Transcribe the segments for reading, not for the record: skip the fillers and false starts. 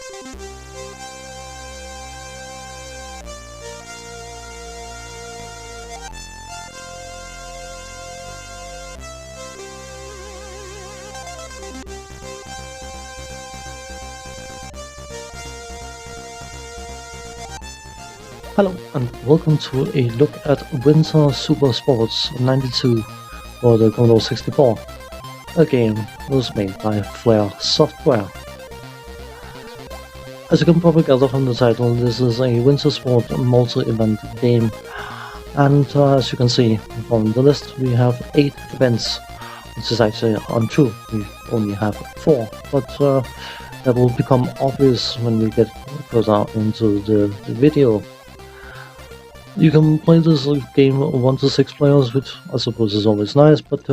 Hello and welcome to a look at Winter Super Sports 92 for the Commodore 64. A game that was made by Flair software. As you can probably gather from the title, this is a Winter Sport multi-event game, and as you can see from the list, we have 8 events, which is actually untrue. We only have 4, but that will become obvious when we get further into the video. You can play this game 1 to 6 players, which I suppose is always nice, but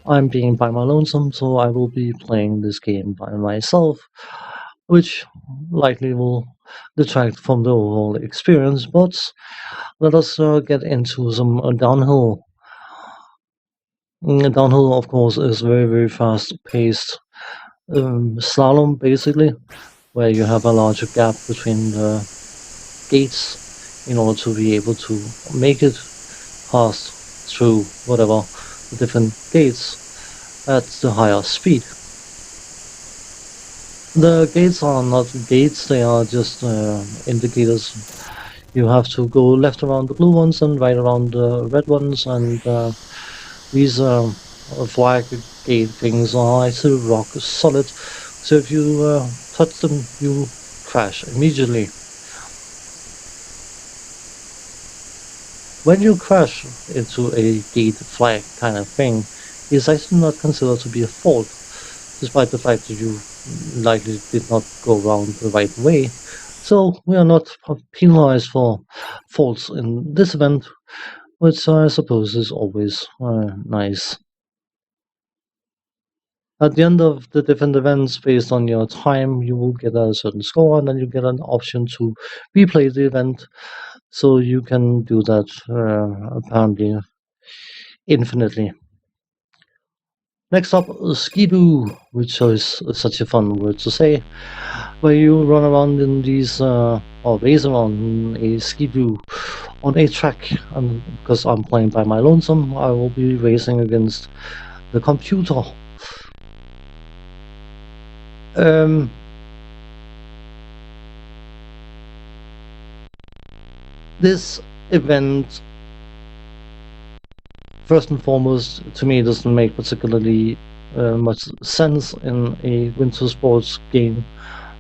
I'm being by my lonesome, so I will be playing this game by myself, which likely will detract from the overall experience, but let us get into some downhill. Downhill, of course, is very, very fast-paced slalom, basically, where you have a larger gap between the gates in order to be able to make it past through whatever the different gates at the higher speed. The gates are not gates, they are just indicators. You have to go left around the blue ones and right around the red ones, and these flag gate things are actually rock solid, so if you touch them you crash immediately. When you crash into a gate flag kind of thing, it's actually not considered to be a fault, despite the fact that you likely did not go around the right way. So we are not penalized for faults in this event, which I suppose is always nice. At the end of the different events, based on your time, you will get a certain score, and then you get an option to replay the event. So you can do that apparently infinitely. Next up, skidoo, which is such a fun word to say, where you run around in these, or race around a skidoo on a track. And because I'm playing by my lonesome, I will be racing against the computer. This event, first and foremost, to me doesn't make particularly much sense in a winter sports game,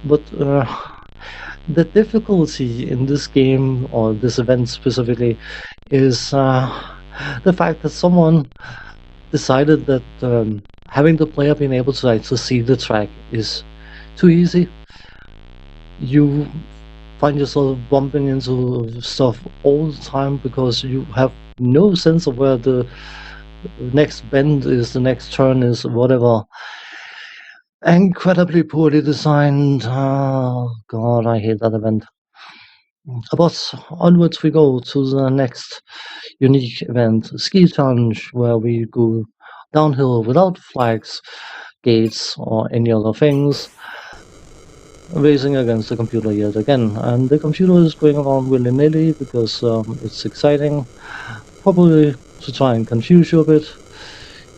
but the difficulty in this game, or this event specifically, is the fact that someone decided that having the player being able to actually see the track is too easy. You find yourself bumping into stuff all the time because you have no sense of where the next bend is, the next turn is, whatever. Incredibly poorly designed. Oh god, I hate that event. But onwards we go to the next unique event, Ski Challenge, where we go downhill without flags, gates, or any other things, racing against the computer yet again. And the computer is going around willy-nilly because it's exciting, probably to try and confuse you a bit.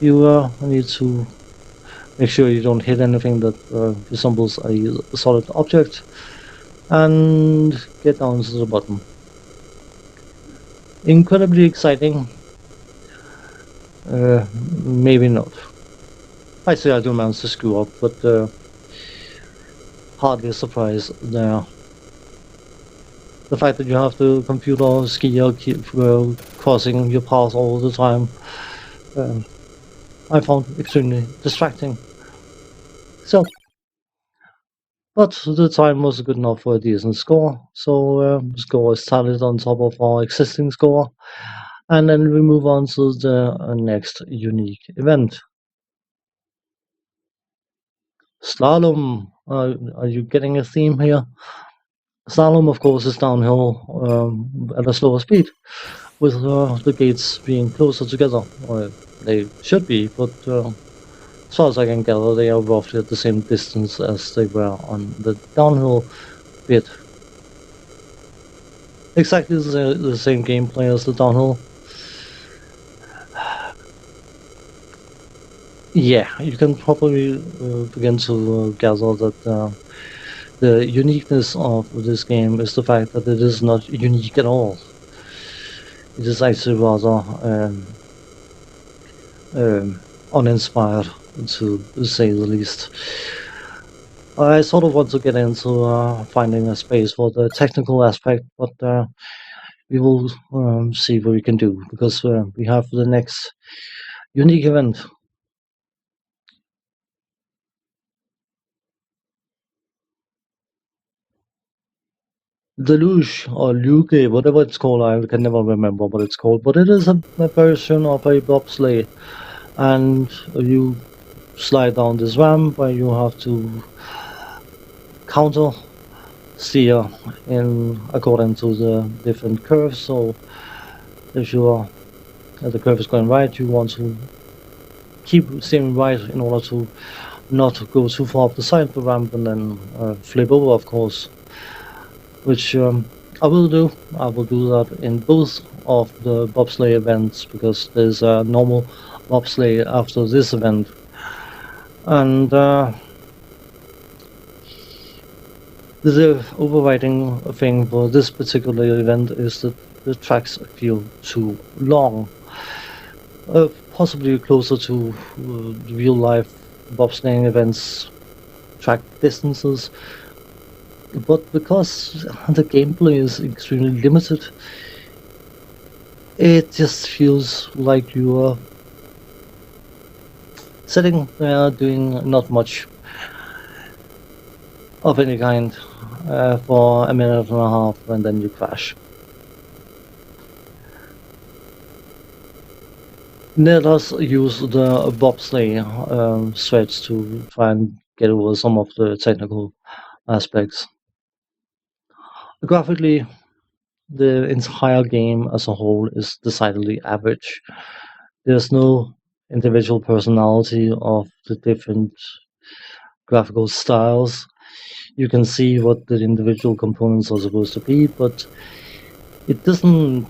You need to make sure you don't hit anything that resembles a solid object, and get down to the bottom. Incredibly exciting. Maybe not. I say I do manage to screw up, but hardly a surprise there. The fact that you have the computer skier keep crossing your path all the time, I found extremely distracting. So, but the time was good enough for a decent score, so score is tallied on top of our existing score, and then we move on to the next unique event. Slalom. Are you getting a theme here? Slalom, of course, is downhill at a slower speed, with the gates being closer together. Or they should be, but as far as I can gather, they are roughly at the same distance as they were on the downhill bit. Exactly the same gameplay as the downhill. Yeah, you can probably begin to gather that the uniqueness of this game is the fact that it is not unique at all. It is actually rather uninspired, to say the least. I sort of want to get into finding a space for the technical aspect, but we will see what we can do, because we have the next unique event. Deluge or Luge, whatever it's called, I can never remember what it's called, but it is a version of a bobsleigh, and you slide down this ramp where you have to counter steer in according to the different curves. So if the curve is going right, you want to keep steering right in order to not go too far up the side of the ramp and then flip over, of course, which I will do. I will do that in both of the bobsleigh events, because there's a normal bobsleigh after this event. And the overriding thing for this particular event is that the tracks feel too long. Possibly closer to real life bobsleighing events track distances, but because the gameplay is extremely limited, it just feels like you are sitting there doing not much of any kind for a minute and a half, and then you crash. Let us use the bobsleigh threads to try and get over some of the technical aspects. Graphically, the entire game as a whole is decidedly average. There's no individual personality of the different graphical styles. You can see what the individual components are supposed to be, but it doesn't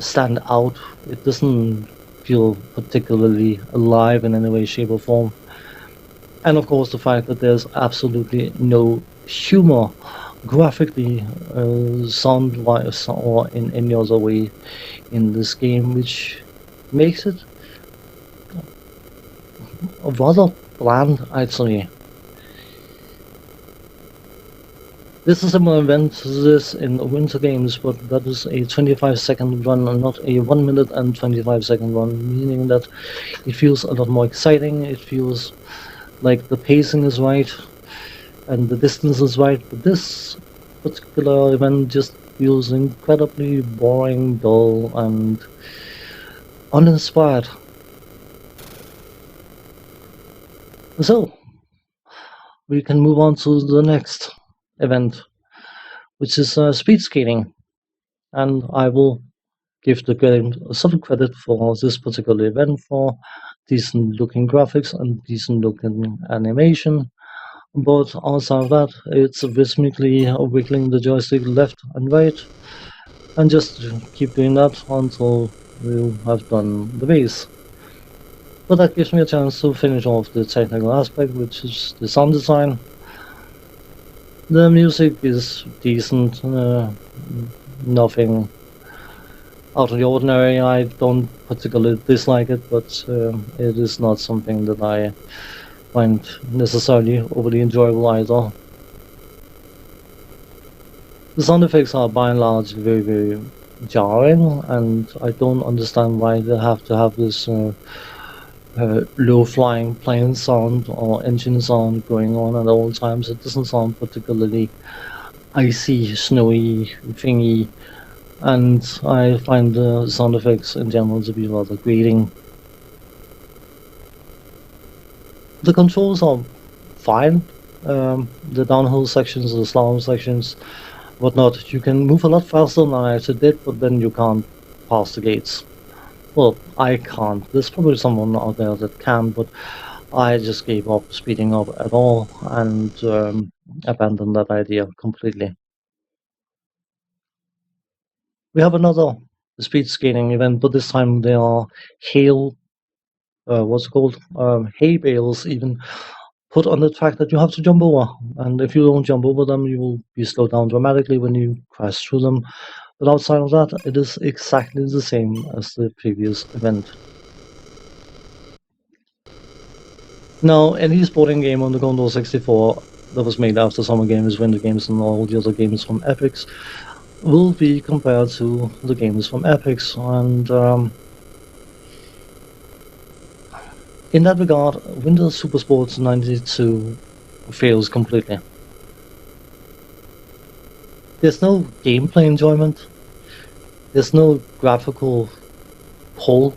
stand out. It doesn't feel particularly alive in any way, shape, or form. And of course, the fact that there's absolutely no humor graphically, sound wise, or in any other way in this game, which makes it rather bland, I'd say. This is a similar event to this in winter games, but that is a 25-second run and not a 1 minute and 25-second run, meaning that it feels a lot more exciting. It feels like the pacing is right and the distance is right, but this particular event just feels incredibly boring, dull, and uninspired. So, we can move on to the next event, which is speed skating. And I will give the game some credit for this particular event for decent looking graphics and decent looking animation. But outside of that, it's rhythmically wiggling the joystick left and right, and just keep doing that until you have done the base. But that gives me a chance to finish off the technical aspect, which is the sound design. The music is decent, nothing out of the ordinary. I don't particularly dislike it, but it is not something that I find necessarily overly enjoyable either. The sound effects are by and large very, very jarring, and I don't understand why they have to have this low-flying plane sound or engine sound going on at all times. It doesn't sound particularly icy, snowy, thingy, and I find the sound effects in general to be rather grating. The controls are fine. The downhill sections, the slalom sections, whatnot, you can move a lot faster than I actually did, but then you can't pass the gates. Well, I can't. There's probably someone out there that can, but I just gave up speeding up at all and abandoned that idea completely. We have another speed skating event, but this time there are hail, what's it called, hay bales even put on the track that you have to jump over. And if you don't jump over them, you will be slowed down dramatically when you crash through them. But outside of that, it is exactly the same as the previous event. Now, any sporting game on the Commodore 64 that was made after Summer Games, Winter Games, and all the other games from Epyx will be compared to the games from Epyx. And in that regard, Winter Super Sports 92 fails completely. There's no gameplay enjoyment. There's no graphical pull.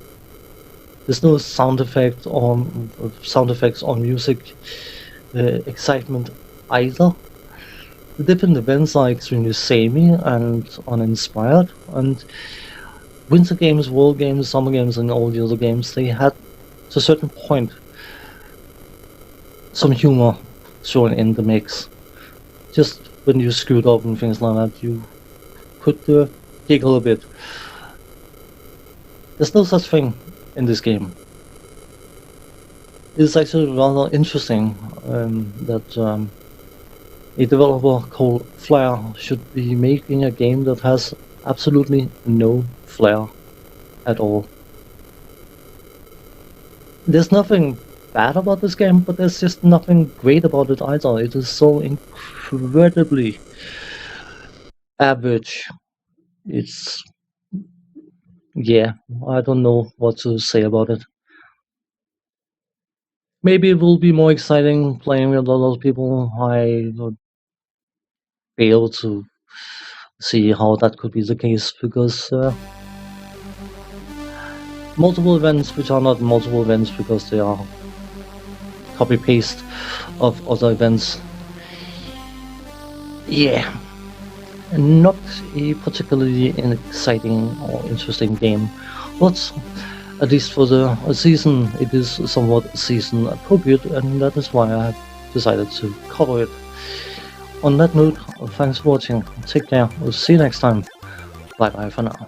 There's no sound effects on music excitement either. The different events are extremely samey and uninspired, and Winter Games, World Games, Summer Games, and all the other games, they had, to a certain point, some humor thrown in the mix. Just when you screwed up and things like that, you could giggle a bit. There's no such thing in this game. It's actually rather interesting that a developer called Flair should be making a game that has absolutely no flair at all. There's nothing bad about this game, but there's just nothing great about it either. It is so incredibly average. It's, yeah, I don't know what to say about it. Maybe it will be more exciting playing with a lot of people. I would be able to see how that could be the case, because multiple events which are not multiple events because they are copy paste of other events, yeah, not a particularly exciting or interesting game, but at least for the season it is somewhat season appropriate, and that is why I have decided to cover it. On that note, thanks for watching, take care, we'll see you next time, bye bye for now.